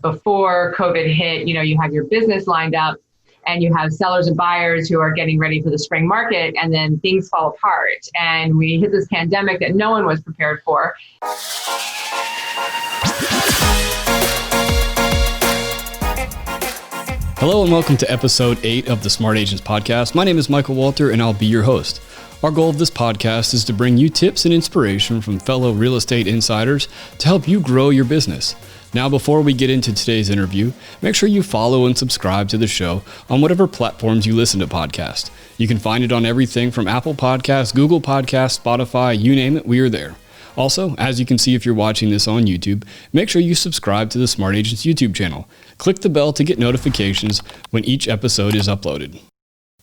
before COVID hit, you have your business lined up and you have sellers and buyers who are getting ready for the spring market, and then things fall apart. And we hit this pandemic that no one was prepared for. Hello and welcome to episode 8 of the Smart Agents Podcast. My name is Michael Walter and I'll be your host. Our goal of this podcast is to bring you tips and inspiration from fellow real estate insiders to help you grow your business. Now, before we get into today's interview, make sure you follow and subscribe to the show on whatever platforms you listen to podcasts. You can find it on everything from Apple Podcasts, Google Podcasts, Spotify, you name it, we are there. Also, as you can see if you're watching this on YouTube, make sure you subscribe to the Smart Agents YouTube channel. Click the bell to get notifications when each episode is uploaded.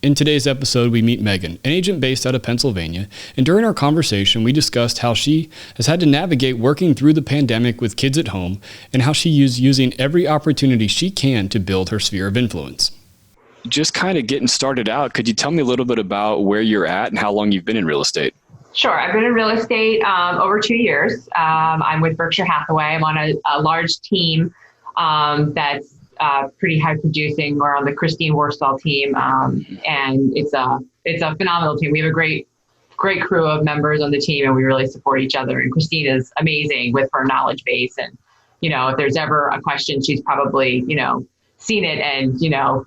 In today's episode, we meet Megan, an agent based out of Pennsylvania, and during our conversation, we discussed how she has had to navigate working through the pandemic with kids at home and how she is using every opportunity she can to build her sphere of influence. Just kind of getting started out, could you tell me a little bit about where you're at and how long you've been in real estate? Sure. I've been in real estate over 2 years. I'm with Berkshire Hathaway. I'm on a large team that's pretty high producing. We're on the Christine Warstall team, and it's a phenomenal team. We have a great crew of members on the team, and we really support each other. And Christine is amazing with her knowledge base. And if there's ever a question, she's probably seen it and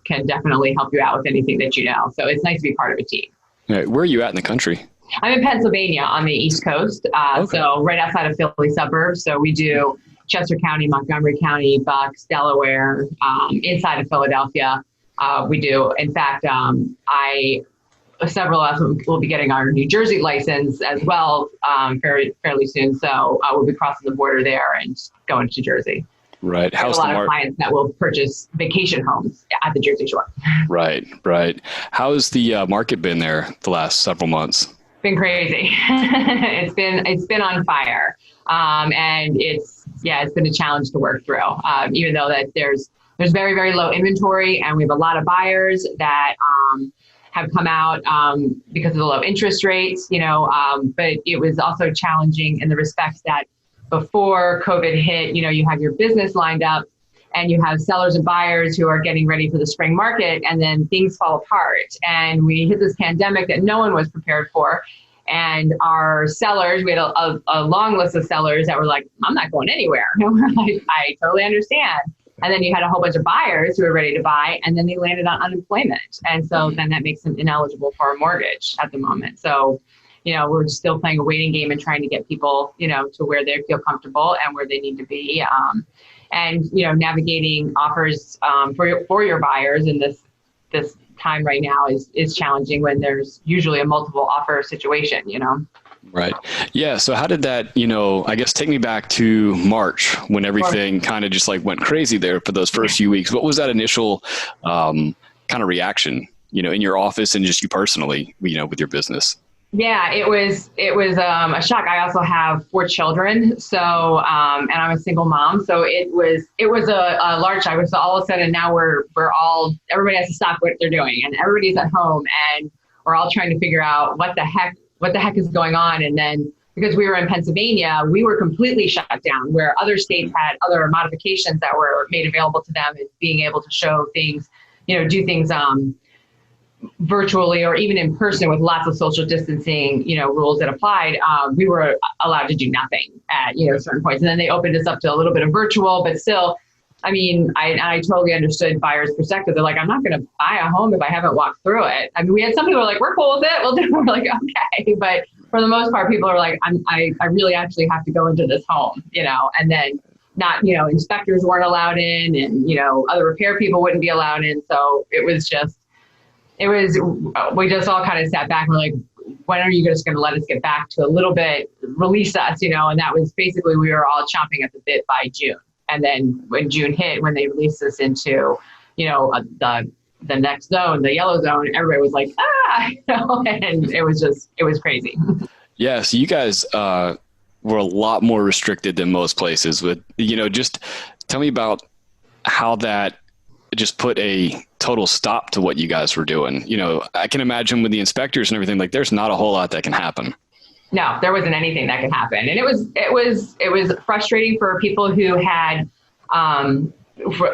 can definitely help you out with anything that you know. So it's nice to be part of a team. All right, where are you at in the country? I'm in Pennsylvania on the East Coast, so right outside of Philly suburbs. So we do Chester County, Montgomery County, Bucks, Delaware, inside of Philadelphia. We do. In fact, several of us will be getting our New Jersey license as well fairly soon. So we'll be crossing the border there and going to Jersey. Right. How's a lot of clients that will purchase vacation homes at the Jersey Shore. Right. How's the market been there the last several months? Been crazy. It's been on fire. And it's been a challenge to work through, even though that there's very, very low inventory, and we have a lot of buyers that have come out because of the low interest rates, but it was also challenging in the respects that before COVID hit, you have your business lined up and you have sellers and buyers who are getting ready for the spring market, and then things fall apart. And we hit this pandemic that no one was prepared for. And our sellers, we had a long list of sellers that were like, I'm not going anywhere. I totally understand. And then you had a whole bunch of buyers who were ready to buy, and then they landed on unemployment. And so then that makes them ineligible for a mortgage at the moment. So, we're still playing a waiting game and trying to get people, to where they feel comfortable and where they need to be. And navigating offers for your buyers in this time right now is challenging when there's usually a multiple offer situation, Right. Yeah. So how did that, I guess take me back to March when everything kind of just went crazy there for those first few weeks. What was that initial kind of reaction, in your office and just you personally, with your business? Yeah, it was a shock. I also have 4 children, so and I'm a single mom, so it was a large shock. So all of a sudden now everybody has to stop what they're doing, and everybody's at home, and we're all trying to figure out what the heck is going on. And then because we were in Pennsylvania, we were completely shut down, where other states had other modifications that were made available to them, and being able to show things, do things virtually or even in person with lots of social distancing, rules that applied. We were allowed to do nothing at, certain points. And then they opened us up to a little bit of virtual, but still, I totally understood buyers' perspective. They're like, I'm not going to buy a home if I haven't walked through it. We had some people who were like, we're cool with it. We'll do it. We're like, okay. But for the most part, people are like, I really actually have to go into this home, and then not, inspectors weren't allowed in, and, other repair people wouldn't be allowed in. So we just all kind of sat back and we're like, when are you just going to let us get back to a little bit, release us, and that was basically, we were all chomping at the bit by June. And then when June hit, when they released us into, the next zone, the yellow zone, everybody was like, and it was crazy. Yeah. So you guys were a lot more restricted than most places with, just tell me about how that just put a total stop to what you guys were doing. I can imagine with the inspectors and everything, there's not a whole lot that can happen. No, there wasn't anything that could happen. And it was frustrating for people who had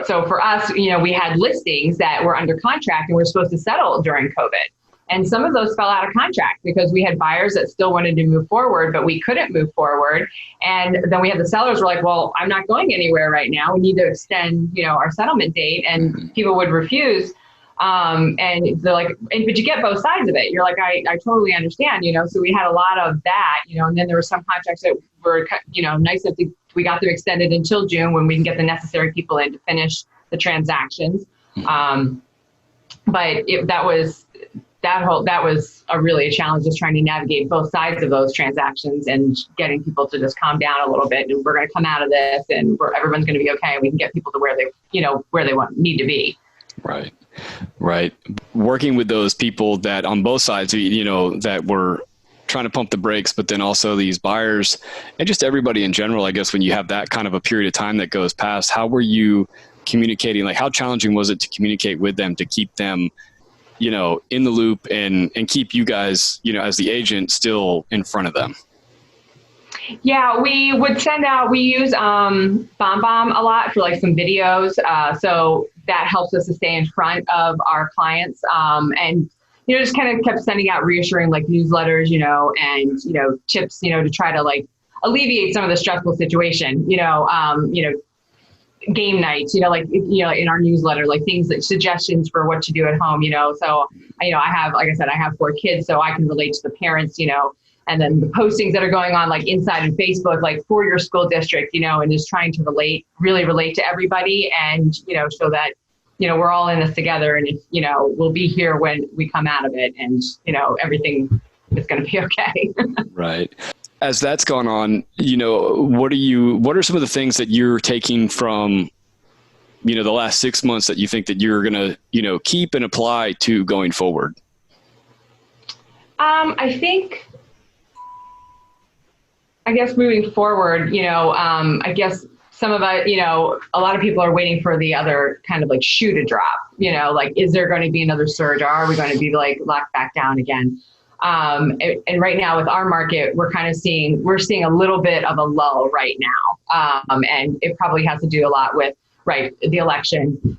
so for us, we had listings that were under contract and we're supposed to settle during COVID. And some of those fell out of contract because we had buyers that still wanted to move forward, but we couldn't move forward. And then we had the sellers were like, well, I'm not going anywhere right now. We need to extend, our settlement date. And people would refuse. And they're like, but you get both sides of it. You're like, I totally understand, so we had a lot of that, and then there were some contracts that were, nice that we got them extended until June when we can get the necessary people in to finish the transactions. But that was really a challenge, just trying to navigate both sides of those transactions and getting people to just calm down a little bit. And we're going to come out of this and everyone's going to be okay. We can get people to where they need to be. Right. Working with those people that on both sides, that were trying to pump the brakes, but then also these buyers and just everybody in general, I guess, when you have that kind of a period of time that goes past, how were you communicating? Like, how challenging was it to communicate with them to keep them, in the loop and keep you guys, as the agent still in front of them? Yeah, we would we use BombBomb a lot for like some videos. So that helps us to stay in front of our clients. And, just kind of kept sending out reassuring like newsletters, and, tips, to try to like alleviate some of the stressful situation, game nights, in our newsletter, like things like suggestions for what to do at home, so, I have, like I said, I have 4 kids, so I can relate to the parents, and then the postings that are going on like inside of Facebook, like for your school district, and just trying to really relate to everybody and, so that, we're all in this together and, we'll be here when we come out of it and, everything is going to be okay. Right. As that's gone on, what are some of the things that you're taking from, the last 6 months that you think that you're going to, keep and apply to going forward? I guess moving forward, I guess some of it, a lot of people are waiting for the other kind of like shoe to drop, like, is there going to be another surge? Or are we going to be like locked back down again? And right now with our market, we're seeing a little bit of a lull right now. And it probably has to do a lot with, the election,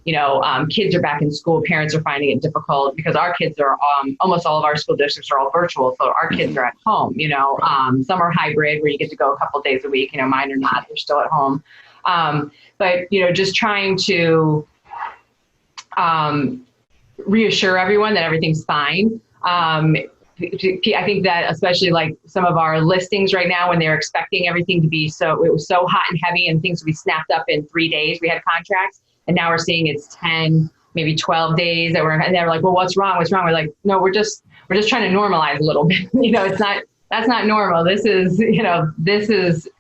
kids are back in school. Parents are finding it difficult because our kids are, almost all of our school districts are all virtual. So our kids are at home, some are hybrid where you get to go a couple of days a week, mine are not, they're still at home. But, just trying to, reassure everyone that everything's fine. I think that especially like some of our listings right now, when they're expecting everything to be it was so hot and heavy and things to be snapped up in 3 days, we had contracts, and now we're seeing it's 10, maybe 12 days and they're like, well, what's wrong? We're like, no, we're just trying to normalize a little bit. That's not normal. This is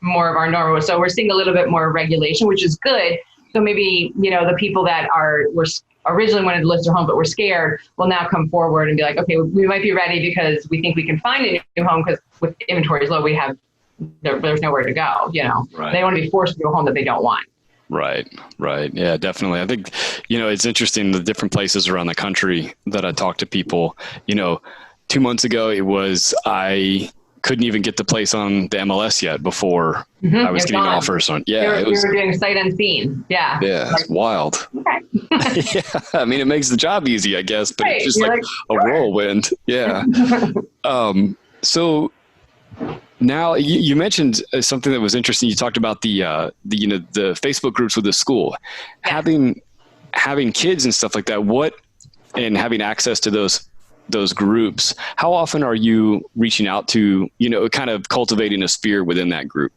more of our normal. So we're seeing a little bit more regulation, which is good. So maybe, the people that were originally wanted to list their home, but were scared, will now come forward and be like, okay, we might be ready because we think we can find a new home because with inventory is low, there's nowhere to go, Right. They want to be forced to do a home that they don't want. Right. Yeah, definitely. I think, it's interesting, the different places around the country that I talk to people, 2 months ago, I couldn't even get the place on the MLS yet before I was getting offers on. Yeah. We were doing sight unseen. Yeah. Yeah. It's wild. Okay. Yeah. I mean, it makes the job easy, I guess, but It's just like a whirlwind. Yeah. So now you mentioned something that was interesting. You talked about the Facebook groups with the school, having kids and stuff like that. And having access to those groups, how often are you reaching out to, kind of cultivating a sphere within that group?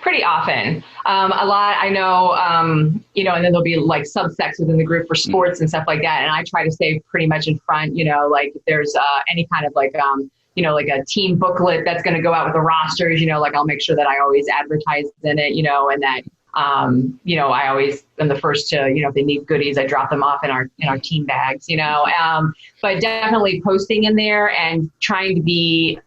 Pretty often. A lot, I know, and then there'll be like subsects within the group for sports and stuff like that. And I try to stay pretty much in front, like if there's any kind of like, like a team booklet that's going to go out with the rosters, like I'll make sure that I always advertise in it, and that, I always am the first to, if they need goodies, I drop them off in our team bags, but definitely posting in there and trying to be,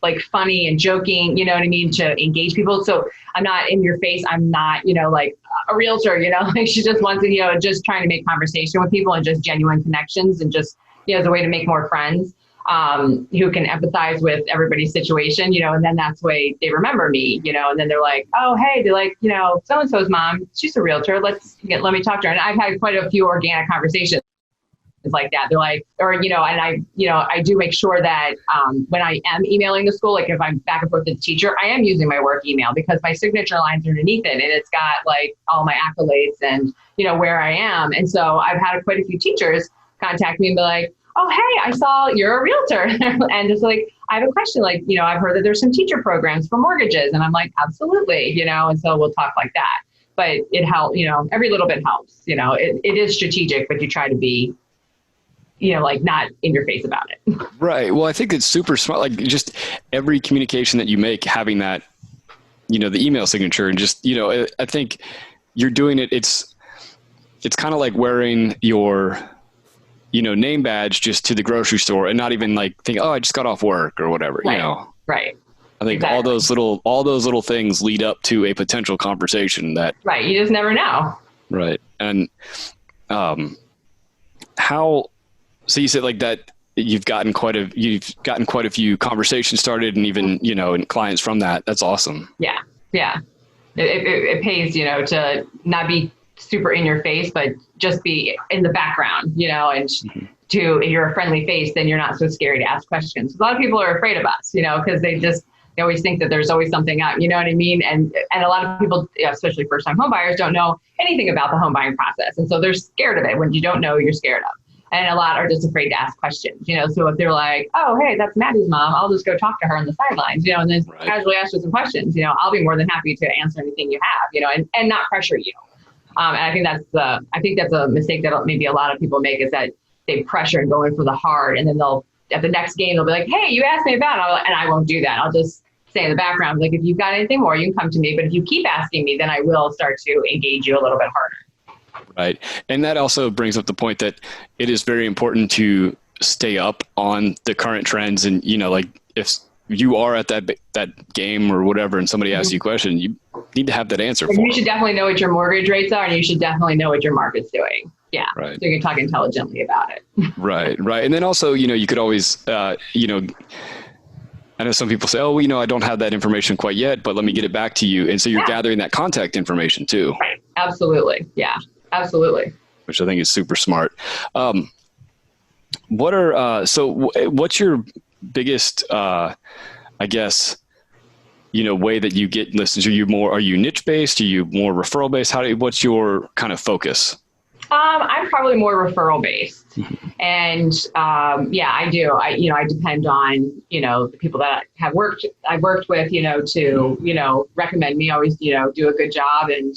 like funny and joking, you know what I mean, to engage people. So I'm not in your face. I'm not, like a realtor, like she just wants to, just trying to make conversation with people and just genuine connections and just, as a way to make more friends. who can empathize with everybody's situation, and then that's why they remember me, and then they're like, oh, hey, they're like, so-and-so's mom, she's a realtor. Let me talk to her. And I've had quite a few organic conversations like that. They're like, or, and I do make sure that when I am emailing the school, like if I'm back and forth with the teacher, I am using my work email because my signature line's underneath it and it's got like all my accolades and, where I am. And so I've had quite a few teachers contact me and be like, oh, hey, I saw you're a realtor. And just like, I have a question, like, I've heard that there's some teacher programs for mortgages. And I'm like, absolutely, and so we'll talk like that. But it helps, every little bit helps, it is strategic, but you try to be, like not in your face about it. Right. Well, I think it's super smart. Like just every communication that you make, having that, the email signature and just, I think you're doing it. It's kind of like wearing your, name badge just to the grocery store and not even like think, oh, I just got off work or whatever, Right. Right. I think Exactly. all those little things lead up to a potential conversation that. Right. You just never know. Right. And, so you said like that you've gotten quite a few conversations started and even, and clients from that. That's awesome. Yeah. Yeah. It pays, to not be super in your face, but just be in the background, and if you're a friendly face, then you're not so scary to ask questions. A lot of people are afraid of us, because they always think that there's always something up, you know what I mean? And a lot of people, especially first time home buyers, don't know anything about the home buying process. And so they're scared of it. When you don't know, you're scared of. And a lot are just afraid to ask questions, so if they're like, oh, hey, that's Maddie's mom, I'll just go talk to her on the sidelines, and then casually ask her some questions, I'll be more than happy to answer anything you have, and not pressure you. And I think that's a mistake that maybe a lot of people make, is that they pressure and go in for the hard, and then at the next game, they'll be like, hey, you asked me about it, and I won't do that. I'll just stay in the background. Like, if you've got anything more, you can come to me. But if you keep asking me, then I will start to engage you a little bit harder. Right. And that also brings up the point that it is very important to stay up on the current trends. And, like if you are at that game or whatever, and somebody asks you a question, you need to have that answer for them. You should definitely know what your mortgage rates are, and you should definitely know what your market's doing. Yeah. Right. So you can talk intelligently about it. Right. Right. And then also, you could always, I know some people say, oh, I don't have that information quite yet, but let me get it back to you. And so you're gathering that contact information too. Right. Absolutely. Yeah. Absolutely. Which I think is super smart. What's your biggest, I guess, way that you get listens? Are you niche based? Are you more referral based? What's your kind of focus? I'm probably more referral based. And I do. I depend on, the people that I've worked with, to, recommend me, always, do a good job, and,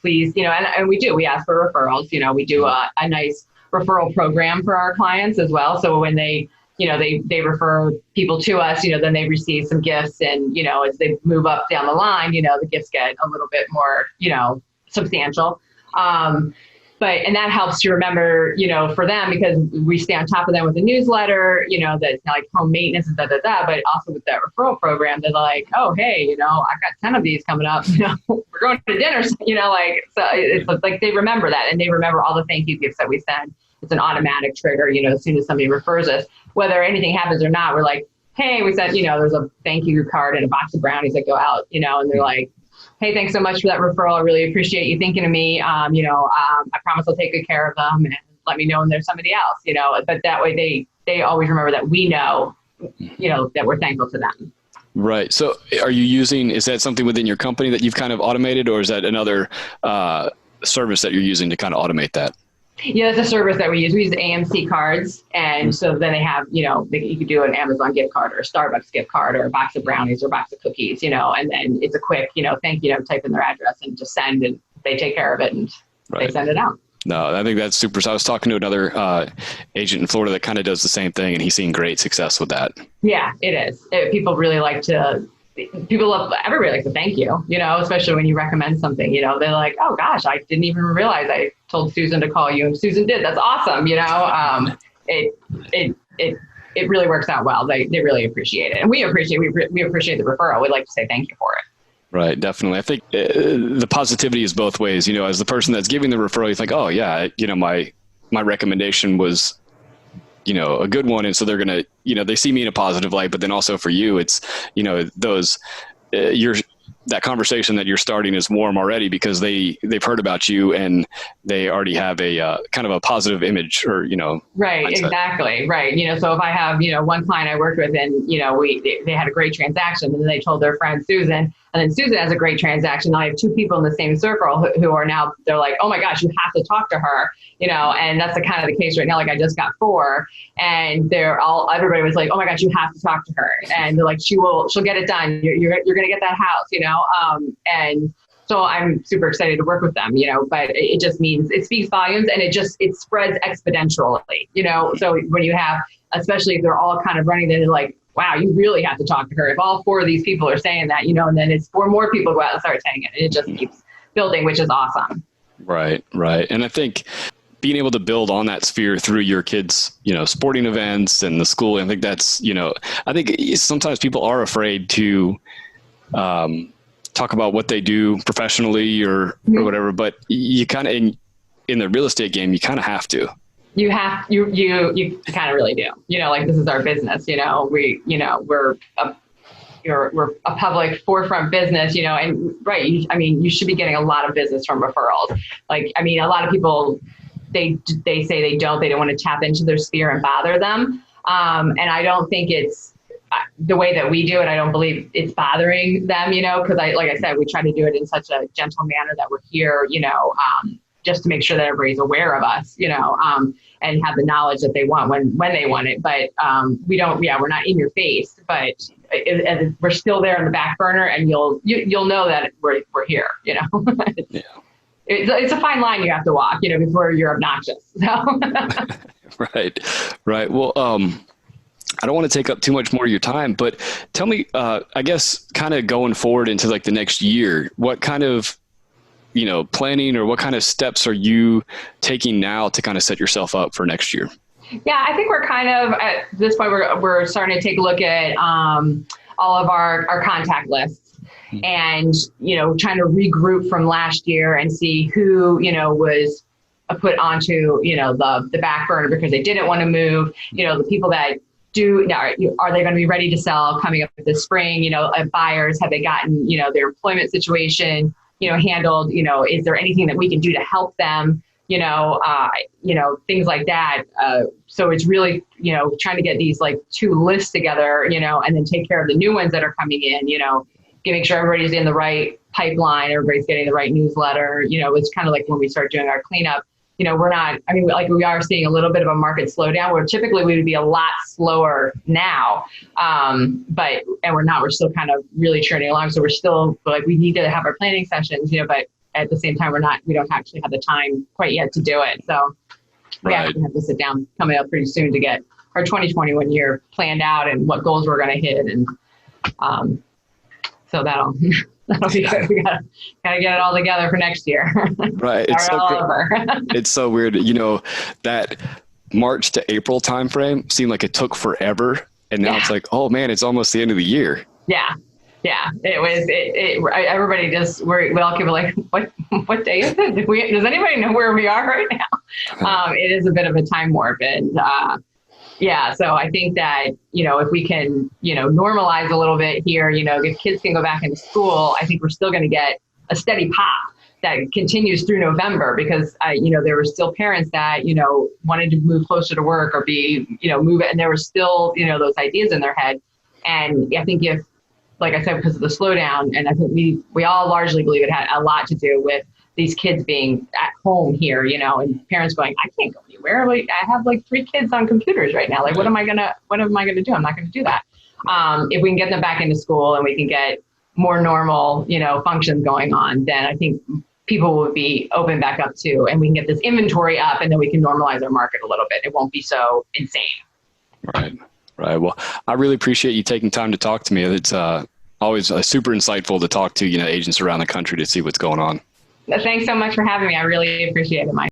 please, and we ask for referrals. We do a nice referral program for our clients as well. So when they refer people to us, then they receive some gifts, and, as they move up down the line, the gifts get a little bit more, substantial. And that helps to remember, for them, because we stay on top of them with a newsletter, that's like home maintenance and but also with that referral program, they're like, oh, hey, I've got 10 of these coming up, we're going to dinner, so it's like they remember that, and they remember all the thank you gifts that we send. It's an automatic trigger, as soon as somebody refers us, whether anything happens or not, we're like, hey, we sent, there's a thank you card and a box of brownies that go out, and they're like, hey, thanks so much for that referral. I really appreciate you thinking of me. I promise I'll take good care of them, and let me know when there's somebody else, but that way they always remember that we know, that we're thankful to them. Right. So is that something within your company that you've kind of automated, or is that another service that you're using to kind of automate that? Yeah, it's a service that we use. We use AMC cards. And so then they have, you could do an Amazon gift card or a Starbucks gift card or a box of brownies or a box of cookies, and then it's a quick, thank you, type in their address and just send, and they take care of it, and They send it out. No, I think that's super. So I was talking to another agent in Florida that kind of does the same thing, and he's seeing great success with that. Yeah, it is. Everybody likes to thank you, especially when you recommend something, they're like, oh gosh, I didn't even realize I told Susan to call you, and Susan did. That's awesome. It really works out well. They really appreciate it. And we appreciate the referral. We'd like to say thank you for it. Right. Definitely. I think the positivity is both ways, as the person that's giving the referral, you think, oh yeah, my recommendation was, a good one. And so they're going to, they see me in a positive light, but then also for you, it's, those, that conversation that you're starting is warm already because they've heard about you and they already have a kind of a positive image or, right. Mindset. Exactly. Right. So if I have, one client I worked with and, they had a great transaction and then they told their friend Susan, and then Susan has a great transaction. I have two people in the same circle who are now, they're like, oh my gosh, you have to talk to her, and that's the kind of the case right now. Like I just got 4 and everybody was like, oh my gosh, you have to talk to her. And they're like, she'll get it done. You're going to get that house, and so I'm super excited to work with them, but it just means it speaks volumes and it spreads exponentially, so when you have, especially if they're all kind of running, then they're like, wow, you really have to talk to her. If all 4 of these people are saying that, and then it's 4 more people go out and start saying it, and it just keeps building, which is awesome. Right. And I think being able to build on that sphere through your kids, sporting events and the school, I think that's, I think sometimes people are afraid to talk about what they do professionally or whatever, but you kind of, in the real estate game, you kind of have to. You kind of really do, like this is our business, we're a public forefront business, and right. You should be getting a lot of business from referrals. Like, a lot of people, they say they don't want to tap into their sphere and bother them. And I don't think it's the way that we do it. I don't believe it's bothering them, because like I said, we try to do it in such a gentle manner that we're here, just to make sure that everybody's aware of us, and have the knowledge that they want when they want it. But we're not in your face, but we're still there in the back burner, and you'll know that we're here. Yeah. It's a fine line you have to walk, before you're obnoxious. So. Right. Well, I don't want to take up too much more of your time, but tell me, I guess, kind of going forward into like the next year, what kind of planning or what kind of steps are you taking now to kind of set yourself up for next year? Yeah, I think we're kind of at this point, we're starting to take a look at all of our contact lists and, trying to regroup from last year and see who, was put onto, the back burner because they didn't want to move, the people that do, are they going to be ready to sell coming up this spring? Buyers, have they gotten, their employment situation, handled, is there anything that we can do to help them, things like that. So it's really, trying to get these like 2 lists together, and then take care of the new ones that are coming in, make sure everybody's in the right pipeline, everybody's getting the right newsletter. It's kind of like when we start doing our cleanup, we're not, we are seeing a little bit of a market slowdown where typically we would be a lot slower now. We're still kind of really churning along. So we're still like, we need to have our planning sessions, but at the same time, we don't actually have the time quite yet to do it. So we actually have to sit down coming up pretty soon to get our 2021 year planned out and what goals we're going to hit. And so that'll be good. We gotta get it all together for next year. Right. It's so over. It's so weird. That March to April timeframe seemed like it took forever. And now it's like, oh man, it's almost the end of the year. Yeah. It was, everybody we all keep like, what day is it? Does anybody know where we are right now? It is a bit of a time warp. And, so I think that, if we can, normalize a little bit here, if kids can go back into school, I think we're still going to get a steady pop that continues through November because, there were still parents that, wanted to move closer to work or be, move it. And there were still, those ideas in their head. And I think if, like I said, because of the slowdown, and I think we all largely believe it had a lot to do with these kids being at home here, and parents going, I can't go anywhere. Like I have like 3 kids on computers right now. Like, what am I gonna do? I'm not gonna do that. If we can get them back into school and we can get more normal, functions going on, then I think people will be open back up too, and we can get this inventory up, and then we can normalize our market a little bit. It won't be so insane. Right. Well, I really appreciate you taking time to talk to me. It's always super insightful to talk to, agents around the country to see what's going on. Thanks so much for having me. I really appreciate it, Mike.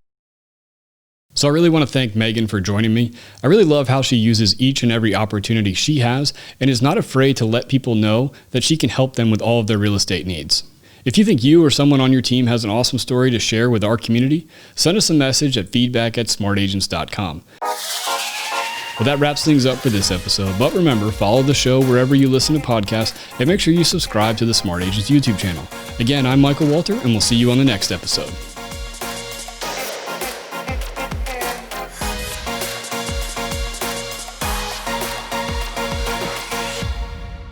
So I really want to thank Megan for joining me. I really love how she uses each and every opportunity she has and is not afraid to let people know that she can help them with all of their real estate needs. If you think you or someone on your team has an awesome story to share with our community, send us a message at feedback@smartagents.com. Well, that wraps things up for this episode. But remember, follow the show wherever you listen to podcasts and make sure you subscribe to the Smart Agents YouTube channel. Again, I'm Michael Walter, and we'll see you on the next episode.